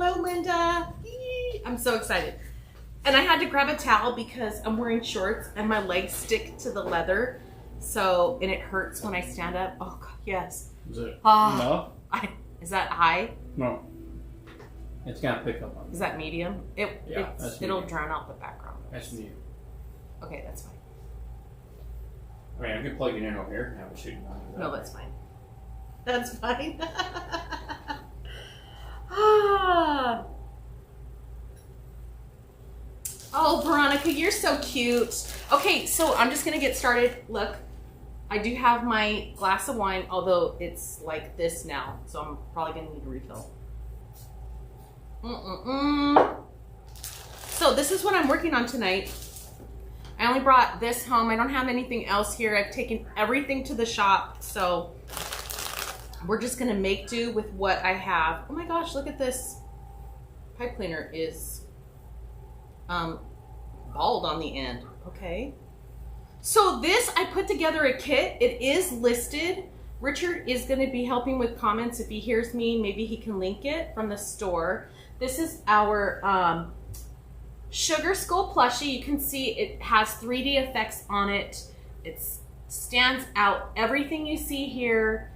Hello, Linda. Eee, I'm so excited. And I had to grab a towel because I'm wearing shorts and my legs stick to the leather. So, and it hurts when I stand up. Oh, God, yes. Is it enough? Is that high? No. It's gonna pick up on. Is that medium? It'll drown out the background. That's medium. Okay, that's fine. I mean, I can plug it in over here and have it shooting on. No, that's fine. That's fine. Ah. Oh, Veronica, you're so cute. Okay, so I'm just gonna get started. Look, I do have my glass of wine, although it's like this now, so I'm probably gonna need a refill. So this is what I'm working on tonight. I only brought this home. I don't have anything else here. I've taken everything to the shop, so we're just gonna make do with what I have. Oh my gosh, look at this. Pipe cleaner is bald on the end. Okay. So this, I put together a kit. It is listed. Richard is gonna be helping with comments. If he hears me, maybe he can link it from the store. This is our Sugar Skull plushie. You can see it has 3D effects on it. It stands out. Everything you see here,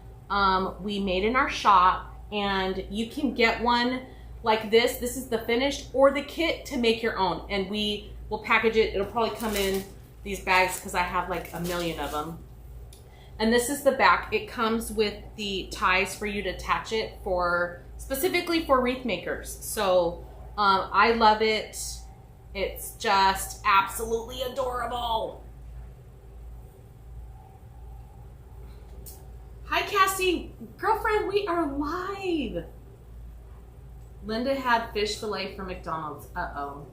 we made in our shop, and you can get one like this. This is the finished or the kit to make your own, and we will package it. It'll probably come in these bags because I have like a million of them. And this is the back. It comes with the ties for you to attach it for, specifically for wreath makers. So I love it. It's just absolutely adorable. Hi, Cassie. Girlfriend, we are live. Linda had fish fillet from McDonald's. Uh-oh.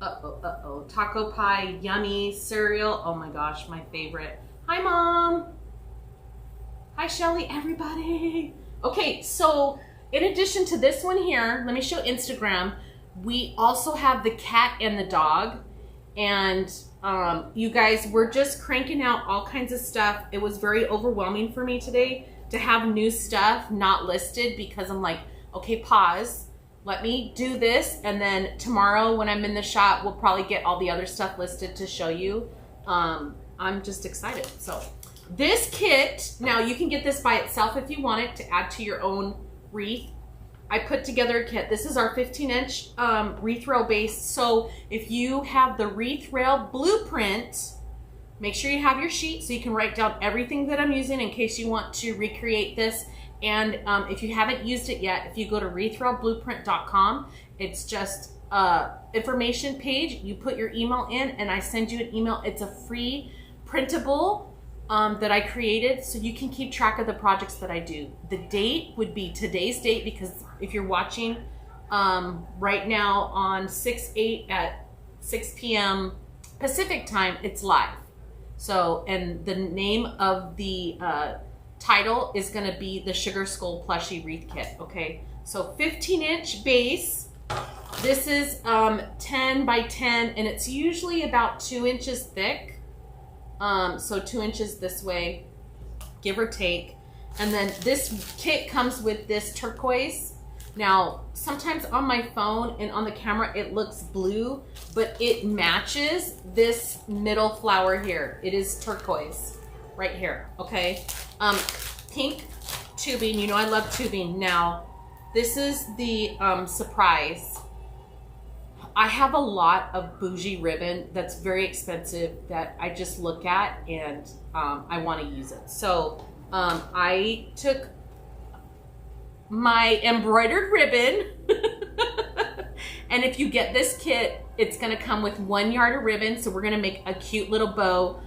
Uh-oh, uh-oh. Taco pie, yummy. Cereal. Oh my gosh, my favorite. Hi, Mom. Hi, Shelly, everybody. Okay, so in addition to this one here, let me show Instagram. We also have the cat and the dog. And you guys, we're just cranking out all kinds of stuff. It was very overwhelming for me today to have new stuff not listed because I'm like, okay, pause. Let me do this. And then tomorrow when I'm in the shop, we'll probably get all the other stuff listed to show you. I'm just excited. So this kit, now you can get this by itself if you want it to add to your own wreath. I put together a kit. This is our 15-inch wreath rail base. So if you have the wreath rail blueprint, make sure you have your sheet so you can write down everything that I'm using in case you want to recreate this. And if you haven't used it yet, if you go to wreathrailblueprint.com, it's just information page. You put your email in and I send you an email. It's a free printable that I created so you can keep track of the projects that I do. The date would be today's date because if you're watching right now on 6/8 at 6 p.m. Pacific time, it's live. So, and the name of the title is going to be the Sugar Skull plushie wreath kit. Okay, so 15-inch base. This is 10 by 10 and it's usually about 2 inches thick. So 2 inches this way, give or take. And then this kit comes with this turquoise. Now, sometimes on my phone and on the camera, it looks blue, but it matches this middle flower here. It is turquoise right here, okay? Pink tubing, you know I love tubing. Now, this is the surprise. I have a lot of bougie ribbon that's very expensive that I just look at and I want to use it. So I took my embroidered ribbon and if you get this kit, it's going to come with 1 yard of ribbon. So we're going to make a cute little bow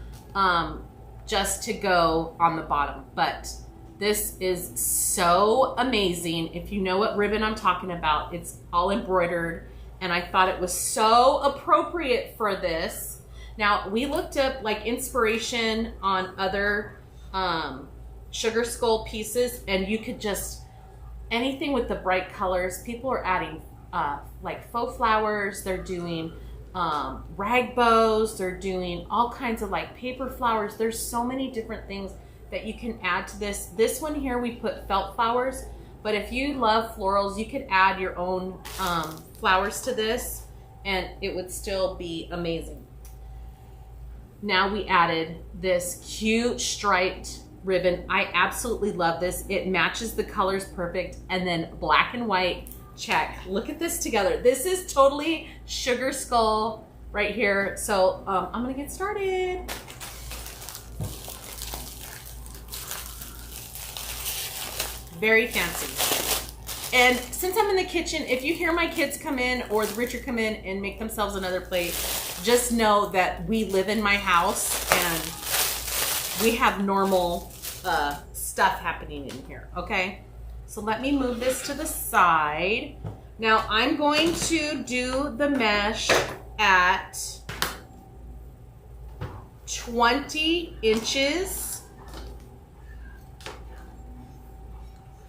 just to go on the bottom. But this is so amazing. If you know what ribbon I'm talking about, it's all embroidered. And I thought it was so appropriate for this. Now, we looked up like inspiration on other Sugar Skull pieces, and you could just, anything with the bright colors, people are adding like faux flowers, they're doing rag bows, they're doing all kinds of like paper flowers. There's so many different things that you can add to this. This one here, we put felt flowers, But if you love florals, you could add your own flowers to this and it would still be amazing. Now we added this cute striped ribbon. I absolutely love this. It matches the colors perfect. And then black and white check. Look at this together. This is totally sugar skull right here. So I'm gonna get started. Very fancy. And since I'm in the kitchen, if you hear my kids come in or Richard come in and make themselves another plate, just know that we live in my house and we have normal stuff happening in here, okay? So let me move this to the side. Now I'm going to do the mesh at 20 inches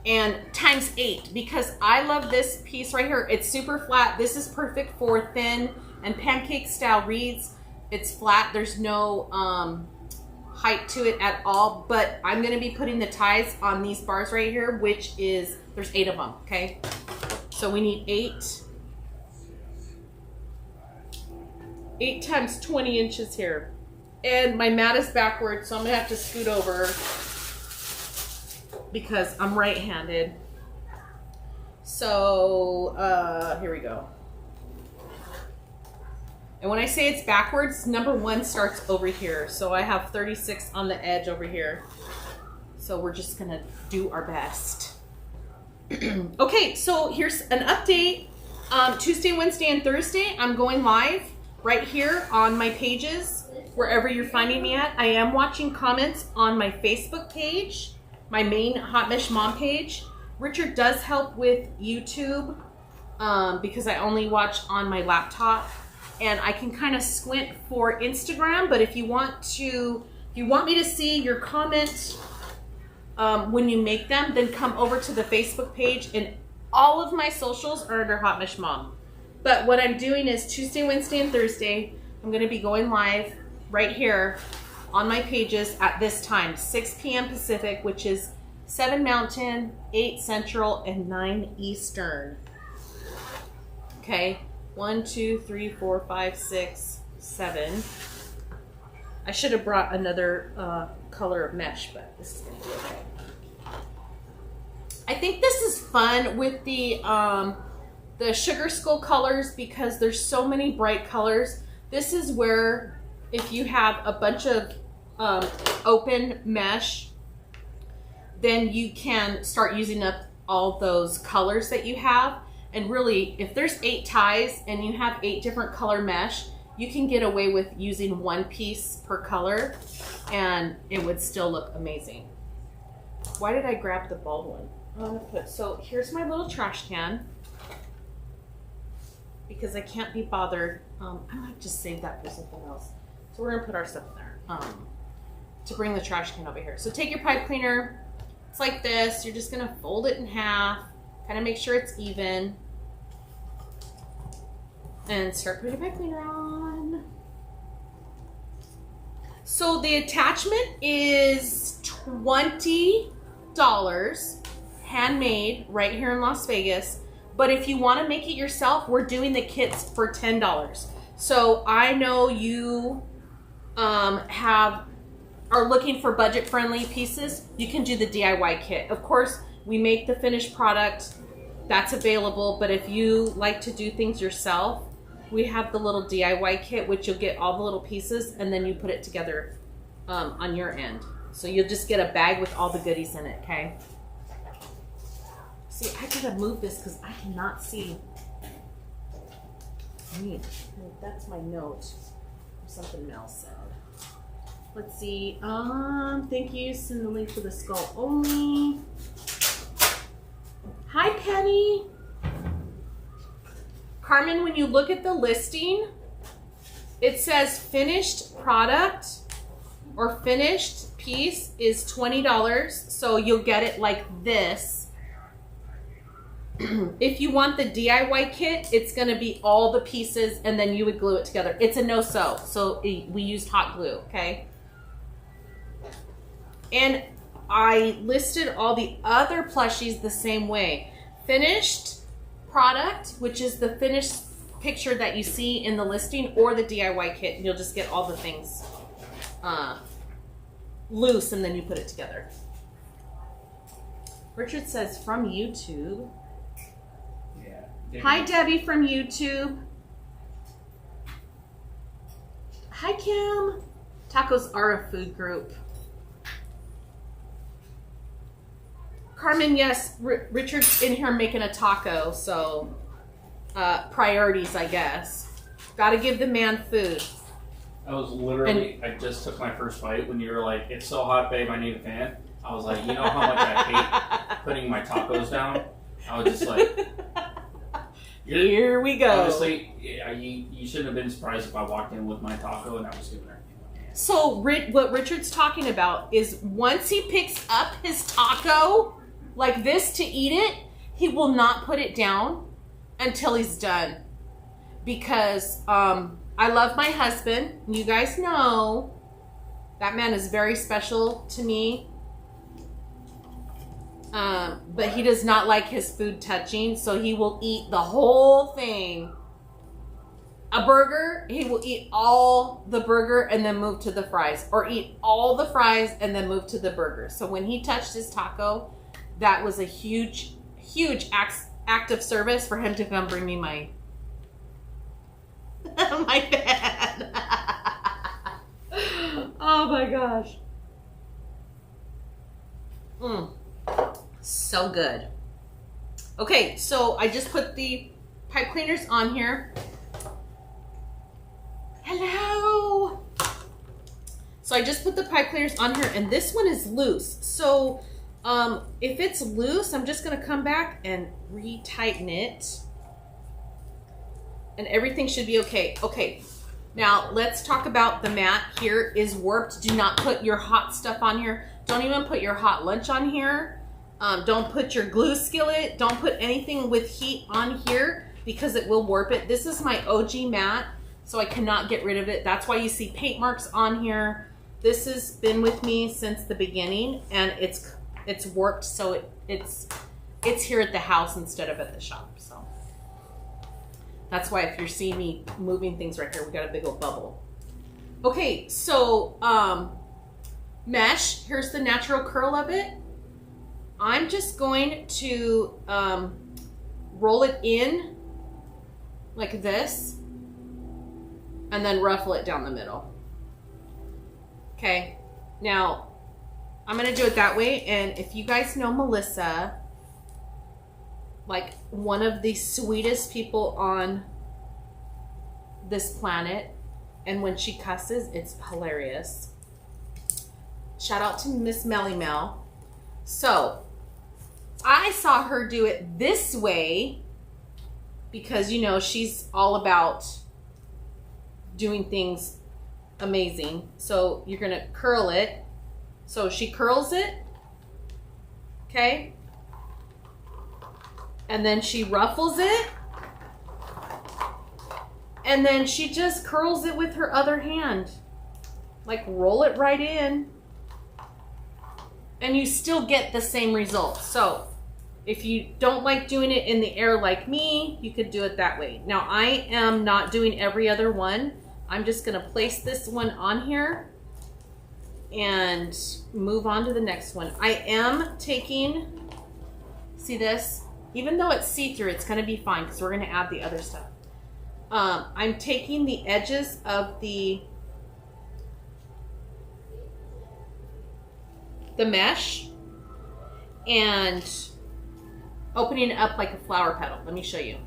and times 8 because I love this piece right here. It's super flat. This is perfect for thin and pancake style wreaths. It's flat. There's no height to it at all, but I'm gonna be putting the ties on these bars right here, which is, there's 8 of them, okay? So we need 8 times 20 inches here. And my mat is backwards, so I'm gonna have to scoot over because I'm right-handed. So here we go. And when I say it's backwards, number 1 starts over here. So I have 36 on the edge over here. So we're just gonna do our best. Okay, so here's an update. Tuesday, Wednesday, and Thursday, I'm going live right here on my pages, wherever you're finding me at. I am watching comments on my Facebook page, my main Hot Mesh Mom page. Richard does help with YouTube because I only watch on my laptop. And I can kind of squint for Instagram, but if you want me to see your comments when you make them, then come over to the Facebook page, and all of my socials are under Hot Mesh Mom. But what I'm doing is Tuesday, Wednesday, and Thursday, I'm gonna be going live right here on my pages at this time, 6 p.m. Pacific, which is 7 Mountain, 8 Central, and 9 Eastern. Okay. 1, 2, 3, 4, 5, 6, 7. I should have brought another color of mesh, but this is gonna be okay. I think this is fun with the sugar skull colors because there's so many bright colors. This is where if you have a bunch of open mesh, then you can start using up all those colors that you have. And really, if there's 8 ties and you have 8 different color mesh, you can get away with using 1 piece per color and it would still look amazing. Why did I grab the bald one? So here's my little trash can because I can't be bothered. I might just save that for something else. So we're gonna put our stuff in there to bring the trash can over here. So take your pipe cleaner. It's like this. You're just gonna fold it in half. Kind of make sure it's even. And start putting your pipe cleaner on. So the attachment is $20, handmade right here in Las Vegas. But if you want to make it yourself, we're doing the kits for $10. So I know you are looking for budget-friendly pieces. You can do the DIY kit. Of course, we make the finished product. That's available, but if you like to do things yourself, we have the little DIY kit, which you'll get all the little pieces, and then you put it together on your end. So you'll just get a bag with all the goodies in it, okay? See, I gotta move this because I cannot see. That's my note. Something Mel said. Let's see. Thank you, Cindy, for the skull only. Hi, Penny. Carmen, when you look at the listing, it says finished product or finished piece is $20. So you'll get it like this. If you want the DIY kit, it's going to be all the pieces and then you would glue it together. It's a no-sew, so we used hot glue, okay? And I listed all the other plushies the same way. Finished product, which is the finished picture that you see in the listing, or the DIY kit. You'll just get all the things loose and then you put it together. Richard says from YouTube. Yeah. Hi Debbie from YouTube. Hi Kim. Tacos are a food group. Carmen, yes, Richard's in here making a taco, so priorities, I guess. Gotta give the man food. I was literally, I just took my first bite when you were like, it's so hot, babe, I need a fan. I was like, you know how much I hate putting my tacos down? I was just like, here we go. Honestly, you shouldn't have been surprised if I walked in with my taco and I was giving everything my hand. So what Richard's talking about is once he picks up his taco like this to eat it, he will not put it down until he's done. Because I love my husband. You guys know that man is very special to me. But he does not like his food touching, so he will eat the whole thing. A burger, he will eat all the burger and then move to the fries. Or eat all the fries and then move to the burger. So when he touched his taco, that was a huge, huge act of service for him to come bring me my my bed. Oh my gosh. So good. Okay, so I just put the pipe cleaners on here. Hello. So I just put the pipe cleaners on here, and this one is loose. So if it's loose, I'm just gonna come back and retighten it. And everything should be okay. Okay, now let's talk about the mat. Here is warped. Do not put your hot stuff on here. Don't even put your hot lunch on here. Don't put your glue skillet. Don't put anything with heat on here because it will warp it. This is my OG mat, so I cannot get rid of it. That's why you see paint marks on here. This has been with me since the beginning, and it's warped, so it's here at the house instead of at the shop. So that's why if you're seeing me moving things right here, we got a big old bubble. Okay, so mesh, here's the natural curl of it. I'm just going to roll it in like this and then ruffle it down the middle. Okay, now I'm gonna do it that way, and if you guys know Melissa, like one of the sweetest people on this planet, and when she cusses, it's hilarious. Shout out to Miss Melly Mel. So I saw her do it this way because, you know, she's all about doing things amazing. So you're gonna curl it. So she curls it, okay? And then she ruffles it. And then she just curls it with her other hand. Like roll it right in. And you still get the same result. So if you don't like doing it in the air like me, you could do it that way. Now I am not doing every other one. I'm just gonna place this one on here and move on to the next one. I am taking, see this? Even though it's see-through, it's gonna be fine because we're gonna add the other stuff. I'm taking the edges of the mesh and opening it up like a flower petal. Let me show you.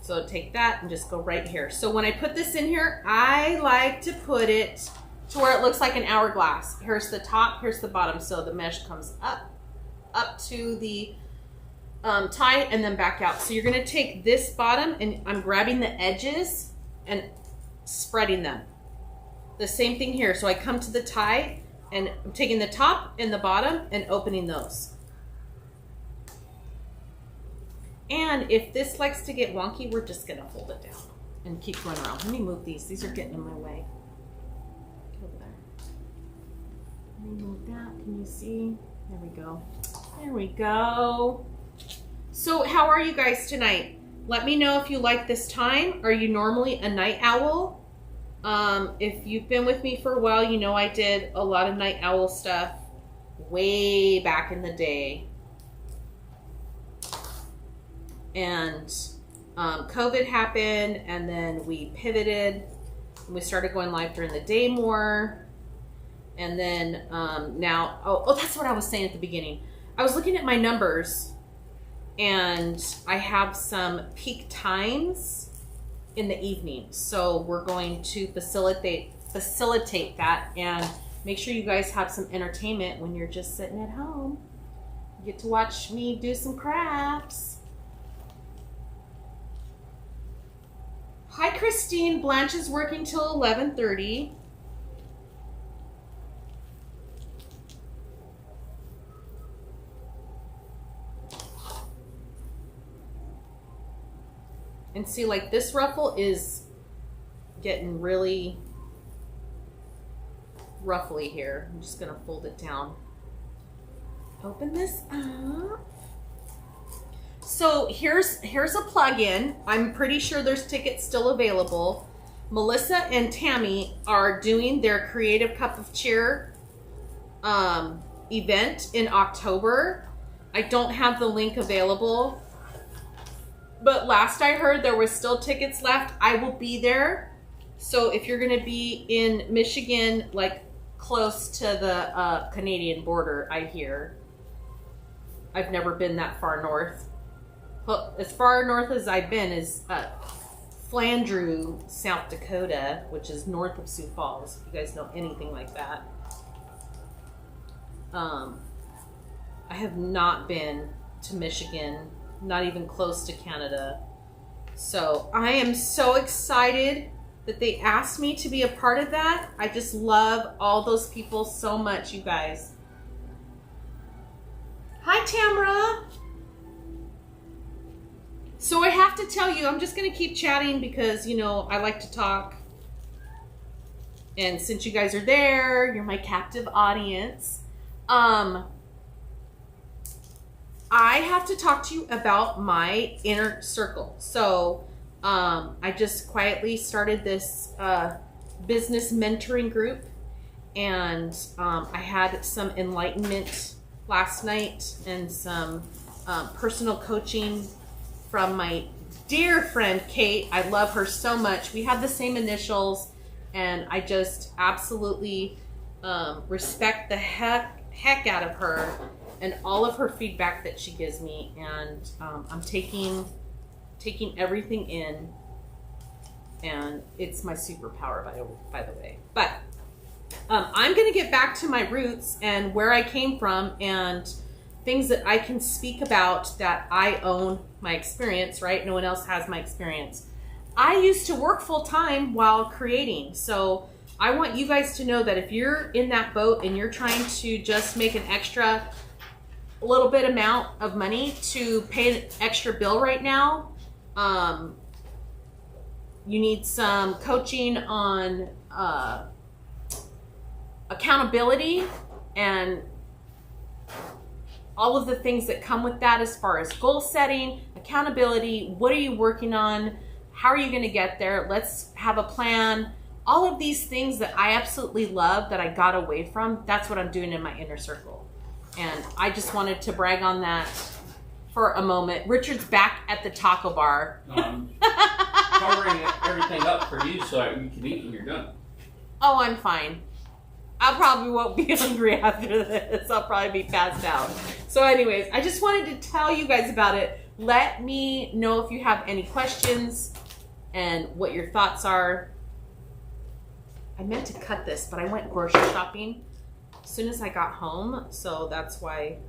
So take that and just go right here. So when I put this in here, I like to put it to where it looks like an hourglass. Here's the top, here's the bottom. So the mesh comes up to the tie and then back out. So you're gonna take this bottom and I'm grabbing the edges and spreading them. The same thing here. So I come to the tie and I'm taking the top and the bottom and opening those. And if this likes to get wonky, we're just gonna fold it down and keep going around. Let me move these. These are getting in my way. Get over there. Remove that. Can you see? There we go. There we go. So how are you guys tonight? Let me know if you like this time. Are you normally a night owl? If you've been with me for a while, you know I did a lot of night owl stuff way back in the day. And COVID happened, and then we pivoted. And we started going live during the day more. And then now, oh, that's what I was saying at the beginning. I was looking at my numbers, and I have some peak times in the evening. So we're going to facilitate that and make sure you guys have some entertainment when you're just sitting at home. You get to watch me do some crafts. Hi, Christine. Blanche is working till 11:30. And see, like, this ruffle is getting really ruffly here. I'm just gonna fold it down. Open this up. So here's a plug-in. I'm pretty sure there's tickets still available. Melissa and Tammy are doing their Creative Cup of Cheer event in October. I don't have the link available, but last I heard there was still tickets left. I will be there. So if you're gonna be in Michigan, like close to the Canadian border, I hear. I've never been that far north. Well, as far north as I've been is Flandreau, South Dakota, which is north of Sioux Falls, if you guys know anything like that. I have not been to Michigan, not even close to Canada. So I am so excited that they asked me to be a part of that. I just love all those people so much, you guys. Hi, Tamra. So I have to tell you, I'm just going to keep chatting because, you know, I like to talk. And since you guys are there, you're my captive audience. I have to talk to you about my inner circle. So I just quietly started this business mentoring group, and I had some enlightenment last night and some personal coaching from my dear friend Kate. I love her so much. We have the same initials, and I just absolutely respect the heck out of her and all of her feedback that she gives me. And I'm taking everything in, and it's my superpower, by the way. But I'm going to get back to my roots and where I came from and things that I can speak about, that I own my experience, right? No one else has my experience. I used to work full time while creating. So I want you guys to know that if you're in that boat and you're trying to just make an extra little bit amount of money to pay an extra bill right now, you need some coaching on accountability and all of the things that come with that, as far as goal setting, accountability, what are you working on, how are you going to get there, let's have a plan, all of these things that I absolutely love that I got away from. That's what I'm doing in my inner circle. And I just wanted to brag on that for a moment. Richard's back at the taco bar. Covering everything up for you so you can eat when you're done. Oh, I'm fine. I probably won't be hungry after this. I'll probably be passed out. So anyways, I just wanted to tell you guys about it. Let me know if you have any questions and what your thoughts are. I meant to cut this, but I went grocery shopping as soon as I got home. So that's why.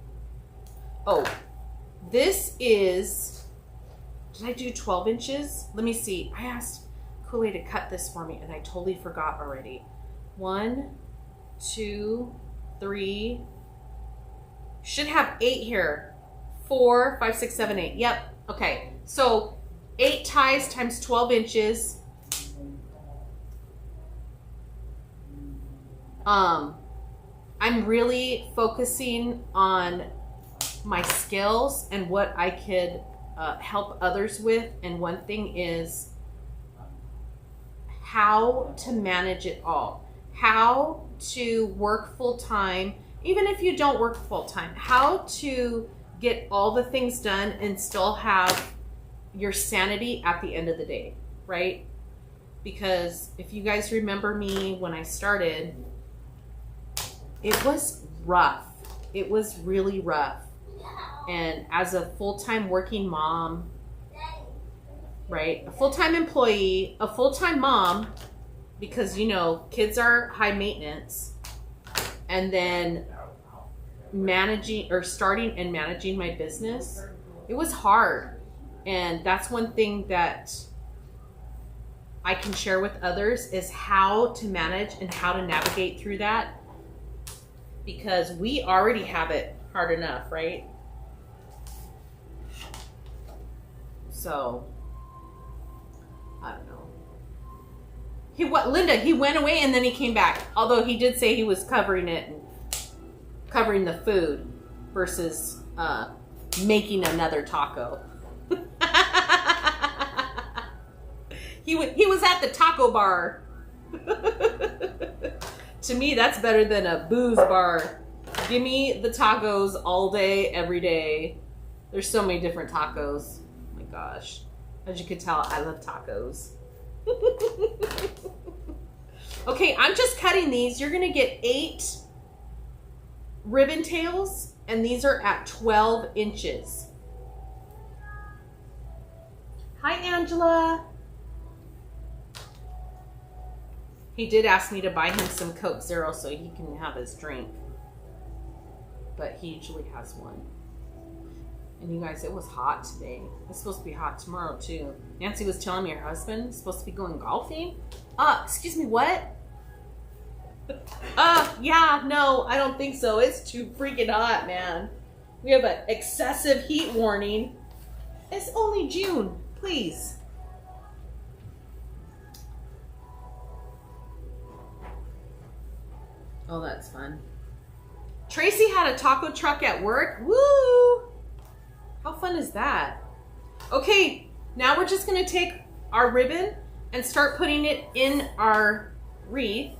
Oh, this is, did I do 12 inches? Let me see. I asked Kool-Aid to cut this for me and I totally forgot already. 1, 2, 3, should have 8 here. 4, 5, 6, 7, 8. Yep. Okay. So 8 ties times 12 inches. I'm really focusing on my skills and what I could help others with. And one thing is how to manage it all, how to work full time, even if you don't work full time, how to get all the things done and still have your sanity at the end of the day, right? Because if you guys remember me when I started, it was rough. It was really rough. And as a full-time working mom, right? A full-time employee, a full-time mom, because you know, kids are high maintenance, and then starting and managing my business, it was hard. And that's one thing that I can share with others is how to manage and how to navigate through that, because we already have it hard enough, right? So I don't know. Linda, he went away and then he came back. Although he did say he was covering it and covering the food versus making another taco. He was at the taco bar. To me, that's better than a booze bar. Give me the tacos all day, every day. There's so many different tacos. Oh my gosh. As you can tell, I love tacos. Okay, I'm just cutting these. You're going to get 8 ribbon tails, and these are at 12 inches. Hi, Angela. He did ask me to buy him some Coke Zero so he can have his drink. But he usually has one. And you guys, it was hot today. It's supposed to be hot tomorrow too. Nancy was telling me her husband is supposed to be going golfing. Excuse me, what? Yeah, no, I don't think so. It's too freaking hot, man. We have an excessive heat warning. It's only June, please. Oh, that's fun. Tracy had a taco truck at work. Woo! How fun is that? Okay, now we're just gonna take our ribbon and start putting it in our wreath.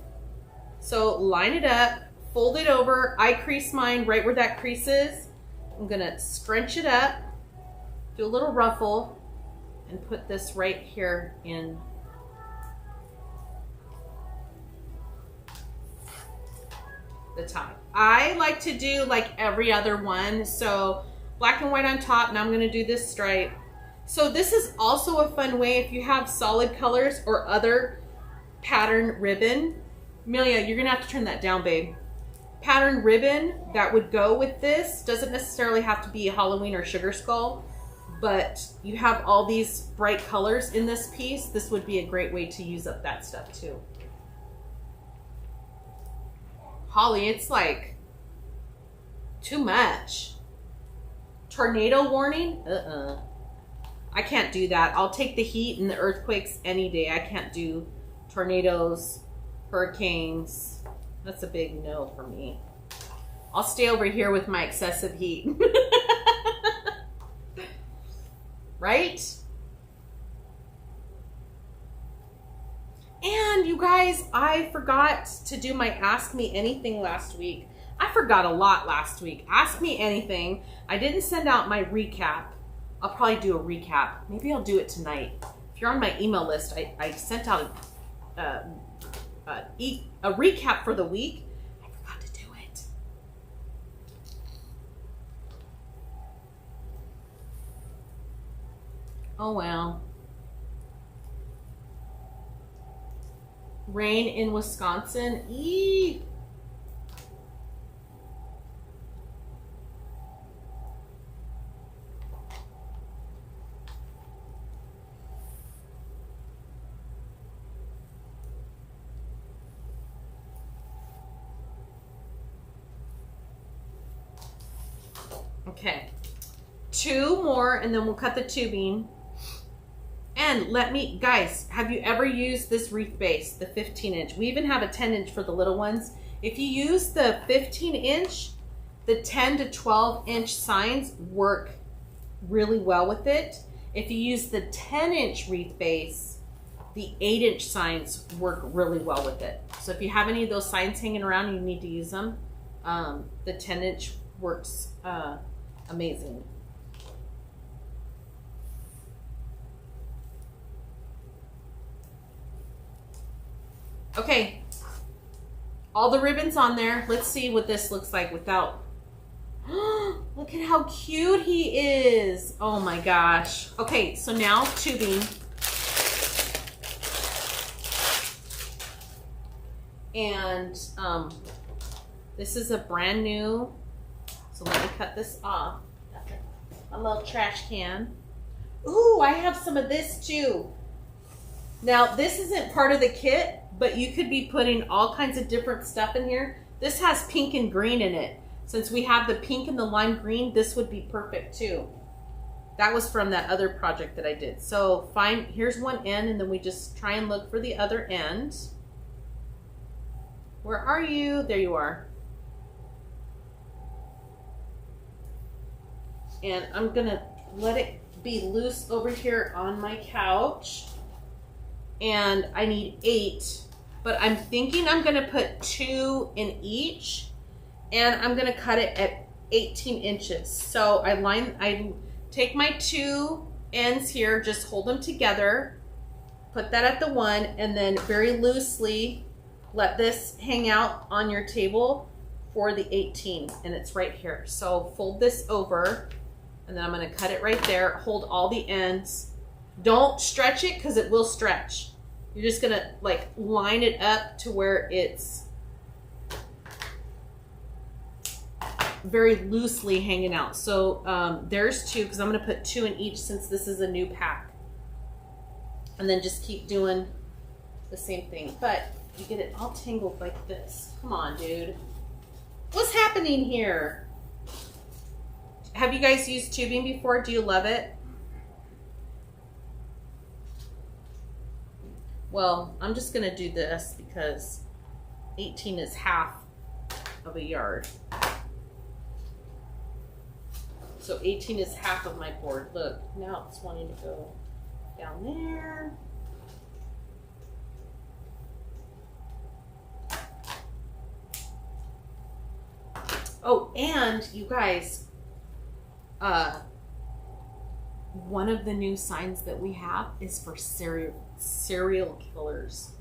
So line it up, fold it over. I crease mine right where that crease is. I'm gonna scrunch it up, do a little ruffle, and put this right here in the top. I like to do like every other one. So black and white on top. Now I'm going to do this stripe. So this is also a fun way if you have solid colors or other pattern ribbon. Amelia, you're going to have to turn that down, babe. Pattern ribbon that would go with this. Doesn't necessarily have to be a Halloween or sugar skull, but you have all these bright colors in this piece. This would be a great way to use up that stuff too. Holly, it's like too much. Tornado warning? I can't do that. I'll take the heat and the earthquakes any day. I can't do tornadoes, hurricanes. That's a big no for me. I'll stay over here with my excessive heat. Right? And you guys, I forgot to do my Ask Me Anything last week. I forgot a lot last week. Ask Me Anything. I didn't send out my recap. I'll probably do a recap. Maybe I'll do it tonight. If you're on my email list, I sent out a recap for the week. I forgot to do it. Oh well. Rain in Wisconsin. Eee. Okay. 2 more and then we'll cut the tubing. And let me, guys, have you ever used this wreath base, the 15 inch? We even have a 10 inch for the little ones. If you use the 15-inch, the 10 to 12-inch signs work really well with it. If you use the 10-inch wreath base, the 8-inch signs work really well with it. So if you have any of those signs hanging around, you need to use them. The 10-inch works amazing. Okay, all the ribbons on there. Let's see what this looks like without. Look at how cute he is. Oh my gosh. Okay, so now tubing. And this is a brand new, so let me cut this off. A little trash can. Ooh, I have some of this too. Now, this isn't part of the kit, but you could be putting all kinds of different stuff in here. This has pink and green in it. Since we have the pink and the lime green, this would be perfect too. That was from that other project that I did. So here's one end, and then we just try and look for the other end. Where are you? There you are. And I'm gonna let it be loose over here on my couch. And I need 8, but I'm thinking I'm gonna put 2 in each, and I'm gonna cut it at 18 inches. So I take my 2 ends here, just hold them together, put that at the one, and then very loosely let this hang out on your table for the 18, and it's right here. So fold this over, and then I'm gonna cut it right there, hold all the ends. Don't stretch it because it will stretch. You're just gonna like line it up to where it's very loosely hanging out. So there's 2, because I'm gonna put 2 in each since this is a new pack. And then just keep doing the same thing. But you get it all tangled like this. Come on, dude. What's happening here? Have you guys used tubing before? Do you love it? Well, I'm just gonna do this because 18 is half of a yard. So 18 is half of my board. Look, now it's wanting to go down there. Oh, and you guys, one of the new signs that we have is for serial killers.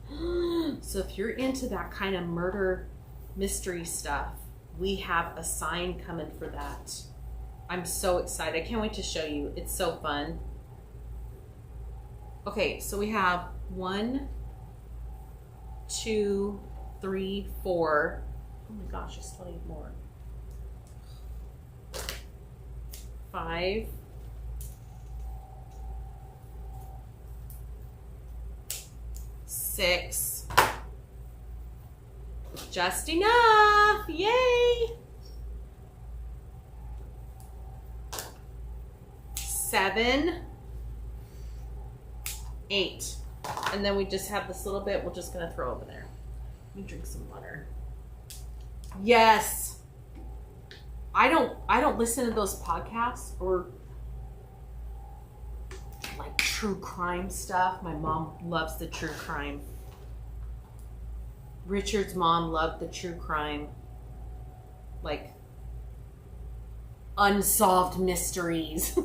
So if you're into that kind of murder mystery stuff, we have a sign coming for that. I'm so excited. I can't wait to show you. It's so fun. Okay, so we have 1, 2, 3, 4. Oh my gosh, I still need more. 5. 6. Just enough. Yay. 7, 8. And then we just have this little bit we're just gonna throw over there. Let me drink some water. Yes. I don't listen to those podcasts or like true crime stuff. My mom loves the true crime. Richard's mom loved the true crime. Like unsolved mysteries.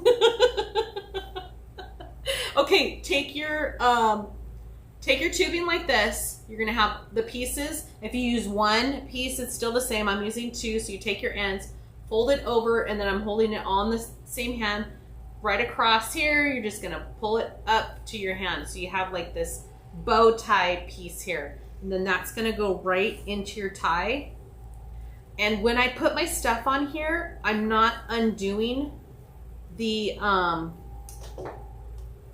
Okay, take your tubing like this. You're gonna have the pieces. If you use 1 piece, it's still the same. I'm using 2, so you take your ends, fold it over, and then I'm holding it on the same hand right across here. You're just gonna pull it up to your hand. So you have like this bow tie piece here. And then that's gonna go right into your tie. And when I put my stuff on here, I'm not undoing the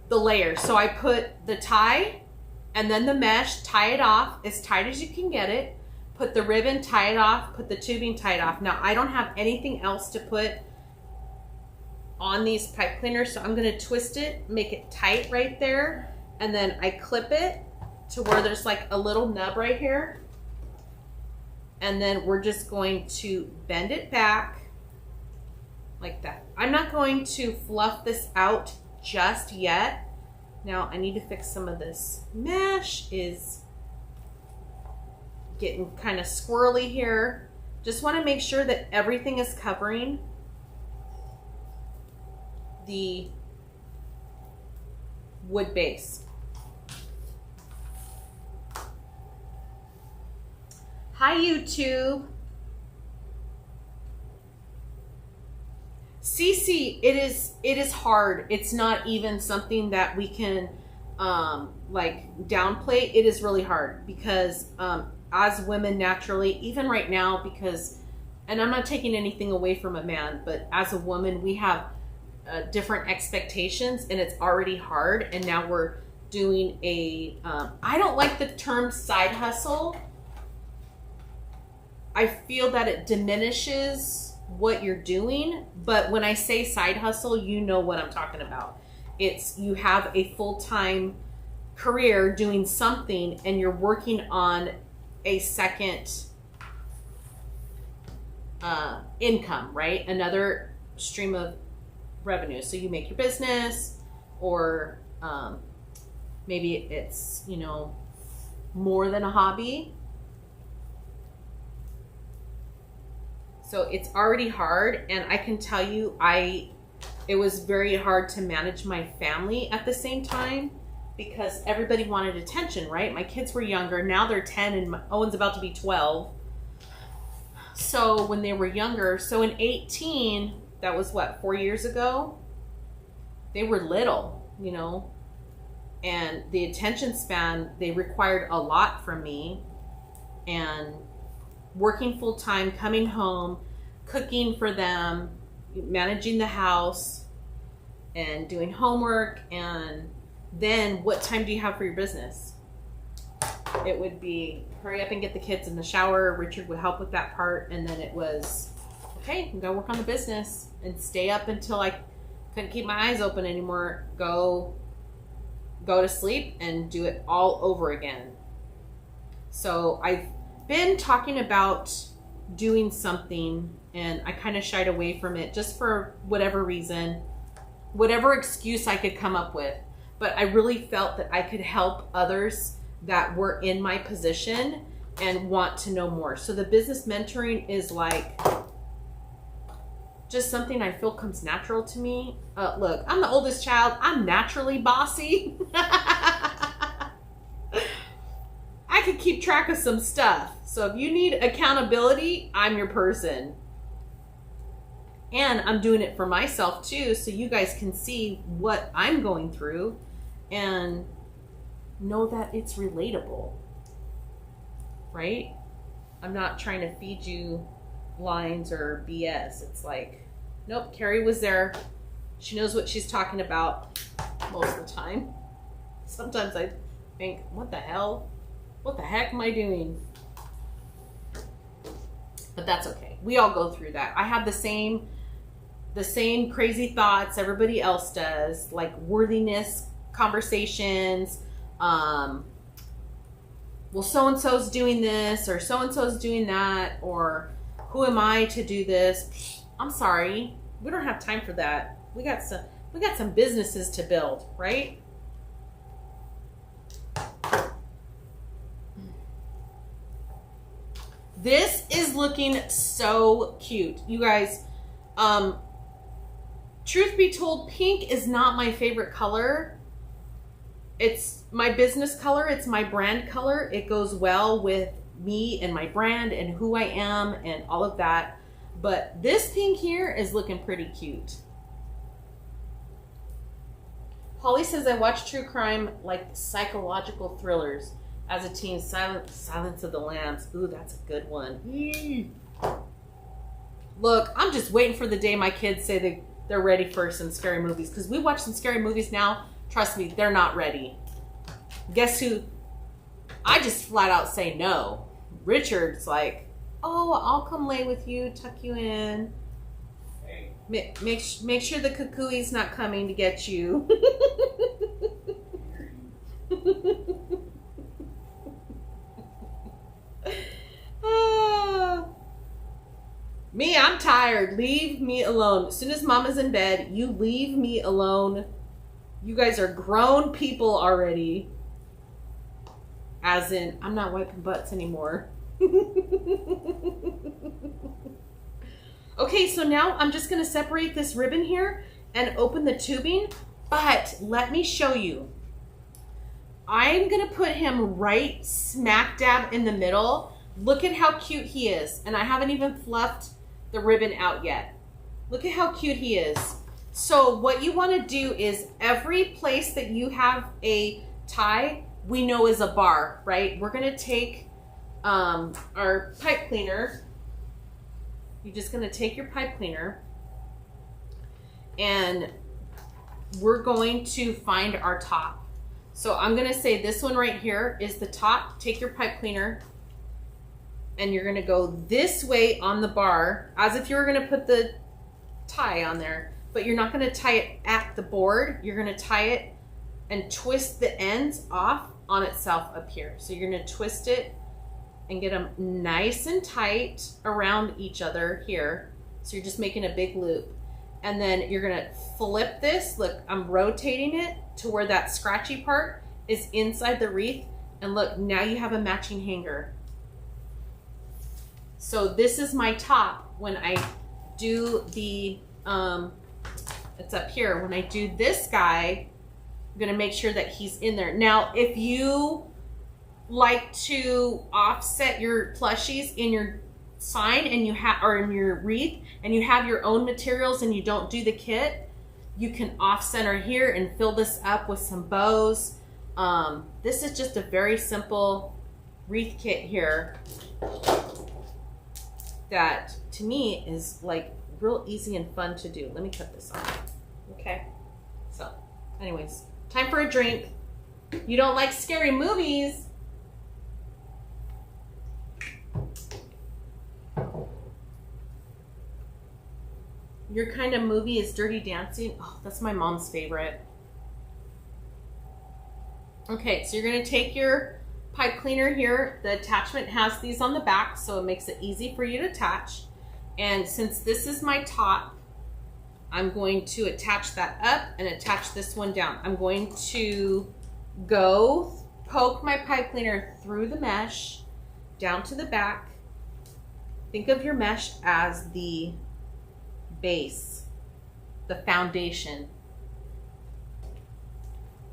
layer. So I put the tie and then the mesh, tie it off as tight as you can get it, put the ribbon, tie it off, put the tubing, tie it off. Now I don't have anything else to put on these pipe cleaners, so I'm gonna twist it, make it tight right there, and then I clip it to where there's like a little nub right here. And then we're just going to bend it back like that. I'm not going to fluff this out just yet. Now I need to fix some of this mesh. Is getting kind of squirrely here. Just want to make sure that everything is covering the wood base. Hi YouTube. Cece, it is hard. It's not even something that we can like downplay. It is really hard because as women naturally, even right now, because, and I'm not taking anything away from a man, but as a woman we have different expectations, and it's already hard. And now we're doing a I don't like the term side hustle. I feel that it diminishes what you're doing, but when I say side hustle, you know what I'm talking about. It's you have a full-time career doing something and you're working on a second income, right? Another stream of revenue. So you make your business, or maybe it's, you know, more than a hobby. So it's already hard, and I can tell you it was very hard to manage my family at the same time because everybody wanted attention, right? My kids were younger. Now they're 10 and Owen's about to be 12. So when they were younger, so in 18, that was what, 4 years ago? They were little, you know, and the attention span, they required a lot from me. And working full time, coming home, cooking for them, managing the house, and doing homework. And then what time do you have for your business? It would be hurry up and get the kids in the shower. Richard would help with that part. And then it was, okay, go work on the business and stay up until I couldn't keep my eyes open anymore. Go to sleep and do it all over again. So I've been talking about doing something, and I kind of shied away from it just for whatever reason, whatever excuse I could come up with. But I really felt that I could help others that were in my position and want to know more. So the business mentoring is like just something I feel comes natural to me. Look, I'm the oldest child. I'm naturally bossy. I could keep track of some stuff. So if you need accountability, I'm your person. And I'm doing it for myself too, so you guys can see what I'm going through and know that it's relatable, right? I'm not trying to feed you lines or BS. It's like, nope, Carrie was there. She knows what she's talking about most of the time. Sometimes I think, what the hell? What the heck am I doing? But that's okay. We all go through that. I have the same crazy thoughts everybody else does, like worthiness conversations. Well, so-and-so's doing this, or so-and-so's doing that, or who am I to do this? I'm sorry. We don't have time for that. We got some businesses to build, right? This is looking so cute. You guys, truth be told, pink is not my favorite color. It's my business color. It's my brand color. It goes well with me and my brand and who I am and all of that. But this pink here is looking pretty cute. Holly says, I watch true crime like psychological thrillers. As a teen, Silence of the Lambs. Ooh, that's a good one. Look, I'm just waiting for the day my kids say they're ready for some scary movies. Because we watch some scary movies now. Trust me, they're not ready. Guess who? I just flat out say no. Richard's like, oh, I'll come lay with you, tuck you in. Hey. Make sure the cuckoo's not coming to get you. leave me alone. As soon as Mama's in bed, you leave me alone. You guys are grown people already. As in, I'm not wiping butts anymore. Okay, so now I'm just going to separate this ribbon here and open the tubing. But let me show you. I'm going to put him right smack dab in the middle. Look at how cute he is. And I haven't even fluffed the ribbon out yet. Look at how cute he is. So what you want to do is every place that you have a tie, we know is a bar, right? We're going to take our pipe cleaner. You're just going to take your pipe cleaner and we're going to find our top. So I'm going to say this one right here is the top. Take your pipe cleaner and you're going to go this way on the bar as if you were going to put the tie on there, but you're not going to tie it at the board. You're going to tie it and twist the ends off on itself up here. So you're going to twist it and get them nice and tight around each other here. So you're just making a big loop. And then you're gonna flip this. Look, I'm rotating it to where that scratchy part is inside the wreath. And look, now you have a matching hanger. So this is my top when I do the, it's up here. When I do this guy, I'm gonna make sure that he's in there. Now, if you like to offset your plushies in your sign and you have, or in your wreath, and you have your own materials and you don't do the kit, you can off center here and fill this up with some bows. This is just a very simple wreath kit here that to me is like real easy and fun to do. Let me cut this off. Okay. So anyways, time for a drink. You don't like scary movies? Your kind of movie is Dirty Dancing. Oh, that's my mom's favorite. Okay, so you're going to take your pipe cleaner here. The attachment has these on the back, so it makes it easy for you to attach. And since this is my top, I'm going to attach that up and attach this one down. I'm going to go poke my pipe cleaner through the mesh down to the back. Think of your mesh as the base, the foundation.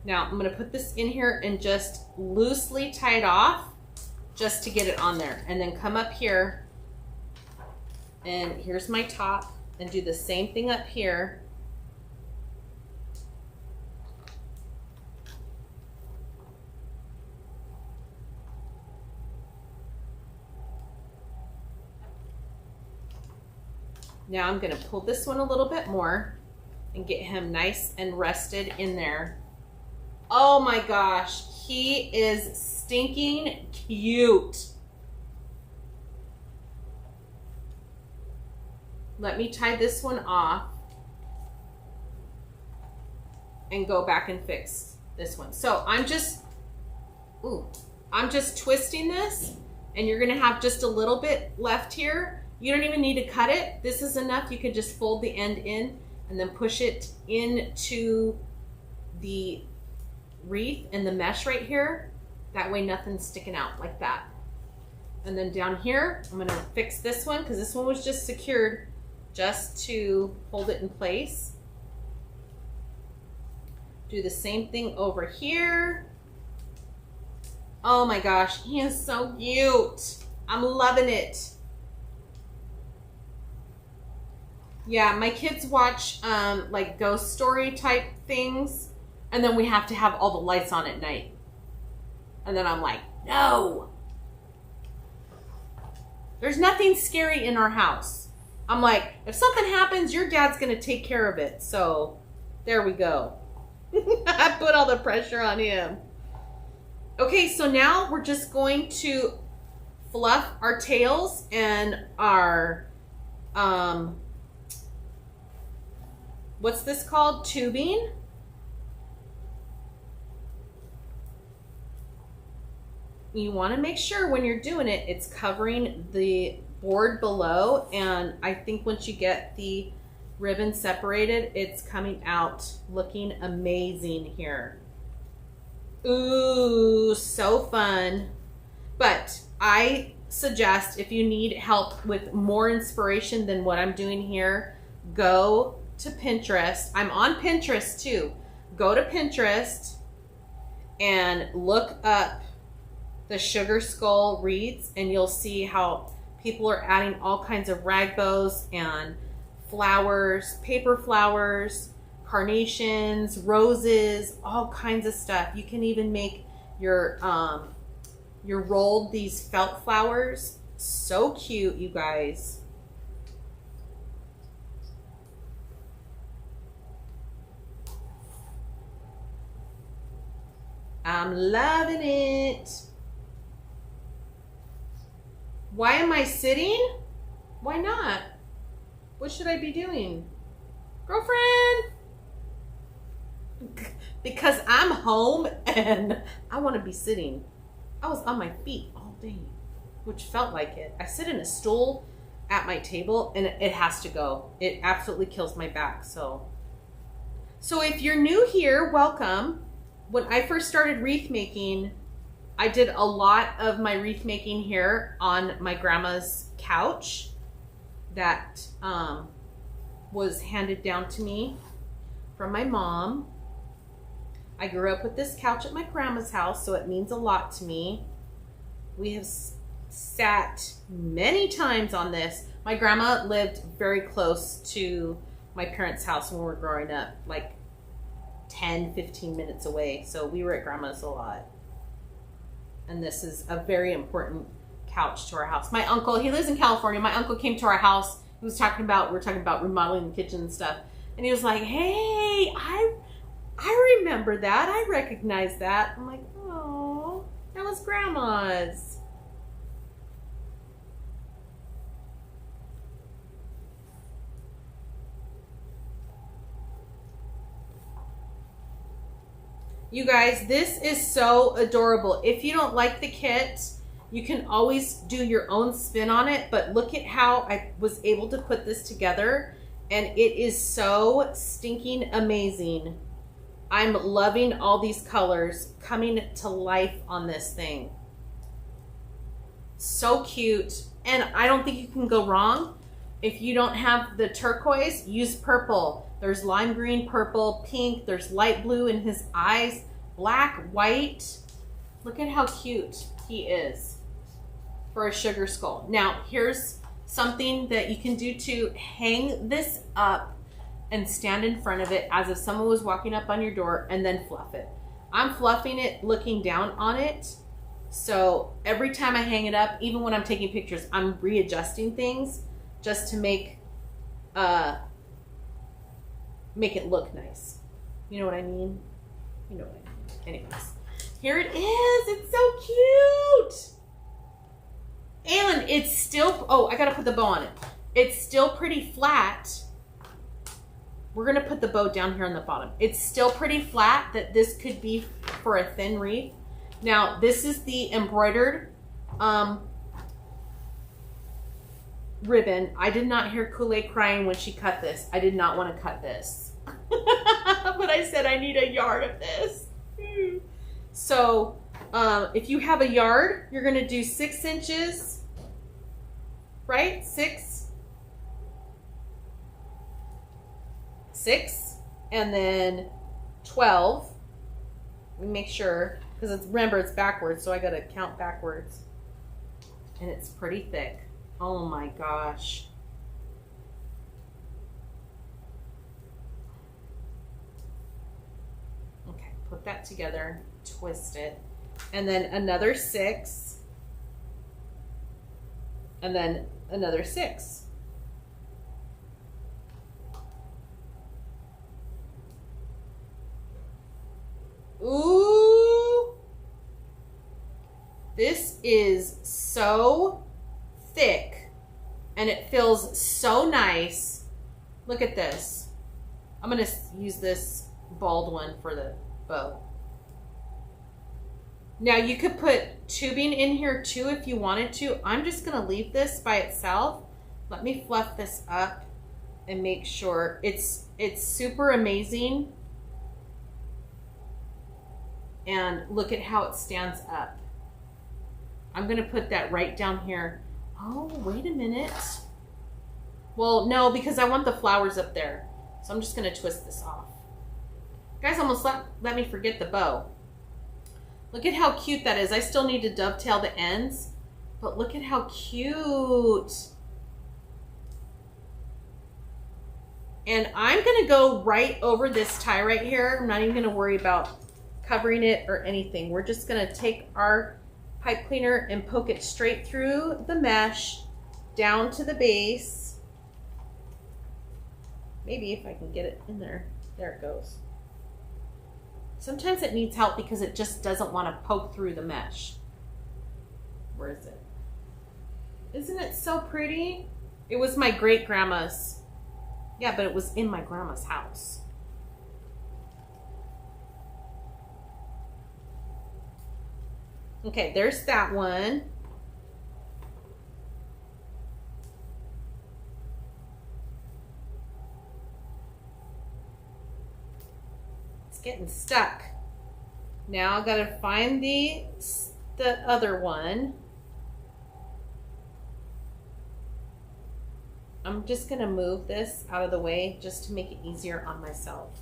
Now I'm going to put this in here and just loosely tie it off just to get it on there, and then come up here and here's my top and do the same thing up here. Now I'm going to pull this one a little bit more and get him nice and rested in there. Oh my gosh, he is stinking cute. Let me tie this one off and go back and fix this one. So I'm just twisting this, and you're going to have just a little bit left here. You don't even need to cut it. This is enough. You can just fold the end in and then push it into the wreath and the mesh right here. That way nothing's sticking out like that. And then down here, I'm gonna fix this one because this one was just secured just to hold it in place. Do the same thing over here. Oh my gosh, he is so cute. I'm loving it. Yeah, my kids watch like ghost story type things, and then we have to have all the lights on at night. And then I'm like, no. There's nothing scary in our house. I'm like, if something happens, your dad's going to take care of it. So there we go. I put all the pressure on him. Okay, so now we're just going to fluff our tails and our what's this called? Tubing. You want to make sure when you're doing it, it's covering the board below, and I think once you get the ribbon separated, it's coming out looking amazing here. Ooh, so fun. But I suggest if you need help with more inspiration than what I'm doing here, go to Pinterest. I'm on Pinterest too. Go to Pinterest and look up the sugar skull wreaths, and you'll see how people are adding all kinds of rag bows and flowers, paper flowers, carnations, roses, all kinds of stuff. You can even make your rolled these felt flowers. So cute, you guys. I'm loving it. Why am I sitting? Why not? What should I be doing? Girlfriend? Because I'm home and I want to be sitting. I was on my feet all day, which felt like it. I sit in a stool at my table and it has to go. It absolutely kills my back. So if you're new here, welcome. When I first started wreath making, I did a lot of my wreath making here on my grandma's couch that was handed down to me from my mom. I grew up with this couch at my grandma's house, so it means a lot to me. We have sat many times on this. My grandma lived very close to my parents' house when we were growing up, like 10, 15 minutes away. So we were at grandma's a lot. And this is a very important couch to our house. My uncle, he lives in California. My uncle came to our house. He was talking about, we were talking about remodeling the kitchen and stuff. And he was like, hey, I remember that. I recognize that. I'm like, oh, that was grandma's. You guys, this is so adorable. If you don't like the kit, you can always do your own spin on it, but look at how I was able to put this together, and it is so stinking amazing. I'm loving all these colors coming to life on this thing. So cute, and I don't think you can go wrong. If you don't have the turquoise, use purple. There's lime green, purple, pink. There's light blue in his eyes, black, white. Look at how cute he is for a sugar skull. Now, here's something that you can do to hang this up and stand in front of it as if someone was walking up on your door, and then fluff it. I'm fluffing it looking down on it. So every time I hang it up, even when I'm taking pictures, I'm readjusting things just to make it look nice. You know what I mean? You know what I mean. Anyways, here it is. It's so cute. And it's still, oh, I gotta put the bow on it. It's still pretty flat. We're gonna put the bow down here on the bottom. It's still pretty flat, that this could be for a thin wreath. Now, this is the embroidered ribbon. I did not hear Kool-Aid crying when she cut this. I did not want to cut this. But I said I need a yard of this. So, if you have a yard, you're gonna do 6 inches, right? 6, and then 12. Let me make sure, because remember it's backwards, so I gotta count backwards. And it's pretty thick. Oh my gosh. Okay, put that together, twist it, and then another 6, and then another 6. Ooh, this is so thick and it feels so nice. Look at this. I'm gonna use this bald one for the bow. Now you could put tubing in here too if you wanted to. I'm just gonna leave this by itself. Let me fluff this up and make sure it's super amazing. And look at how it stands up. I'm gonna put that right down here. Oh, wait a minute. Well, no, because I want the flowers up there. So I'm just gonna twist this off. Guys, almost let me forget the bow. Look at how cute that is. I still need to dovetail the ends, but look at how cute. And I'm gonna go right over this tie right here. I'm not even gonna worry about covering it or anything. We're just gonna take our pipe cleaner and poke it straight through the mesh down to the base. Maybe if I can get it in there. There it goes. Sometimes it needs help because it just doesn't want to poke through the mesh. Where is it? Isn't it so pretty? It was my great grandma's. Yeah, but it was in my grandma's house. Okay, there's that one. It's getting stuck. Now I gotta find the other one. I'm just gonna move this out of the way just to make it easier on myself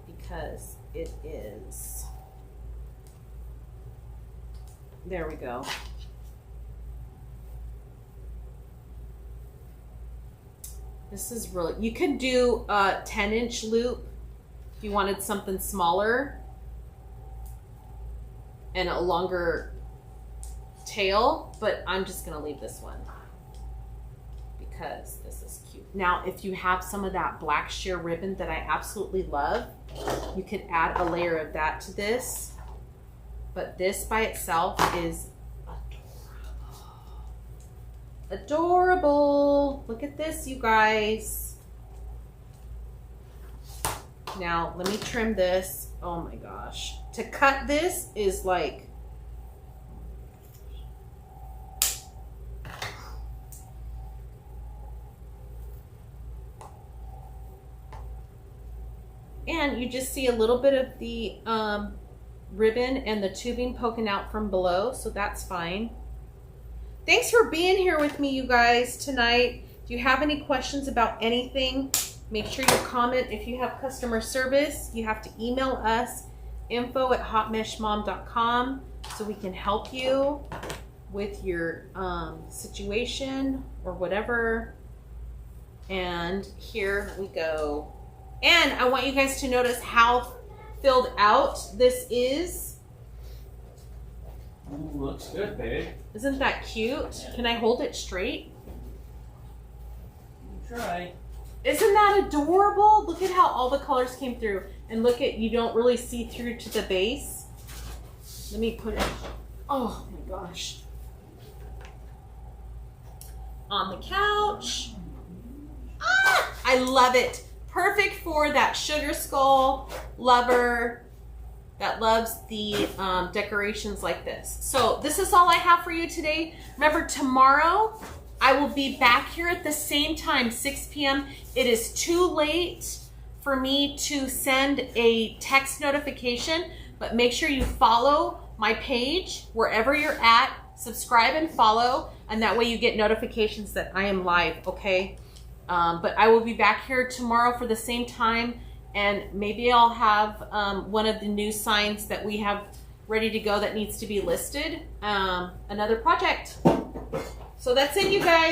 because it is. There we go. This is really, you could do a 10-inch loop if you wanted something smaller and a longer tail, but I'm just gonna leave this one because this is cute. Now, if you have some of that black sheer ribbon that I absolutely love, you could add a layer of that to this. But this by itself is adorable. Adorable. Look at this, you guys. Now, let me trim this. Oh my gosh. To cut this is like... And you just see a little bit of the ribbon and the tubing poking out from below, so that's fine. Thanks for being here with me, you guys, tonight. If you have any questions about anything, make sure you comment. If you have customer service, you have to email us, info@hotmeshmom.com, so we can help you with your situation or whatever. And here we go. And I want you guys to notice how filled out this is. Ooh, looks good, babe. Isn't that cute? Can I hold it straight? Try. Isn't that adorable? Look at how all the colors came through. And look at, you don't really see through to the base. Let me put it, oh my gosh. On the couch. Ah, I love it. Perfect for that sugar skull lover that loves the decorations like this. So this is all I have for you today. Remember, tomorrow I will be back here at the same time, 6 p.m. It is too late for me to send a text notification, but make sure you follow my page wherever you're at. Subscribe and follow, and that way you get notifications that I am live, okay? But I will be back here tomorrow for the same time, and maybe I'll have one of the new signs that we have ready to go that needs to be listed, another project. So that's it, you guys.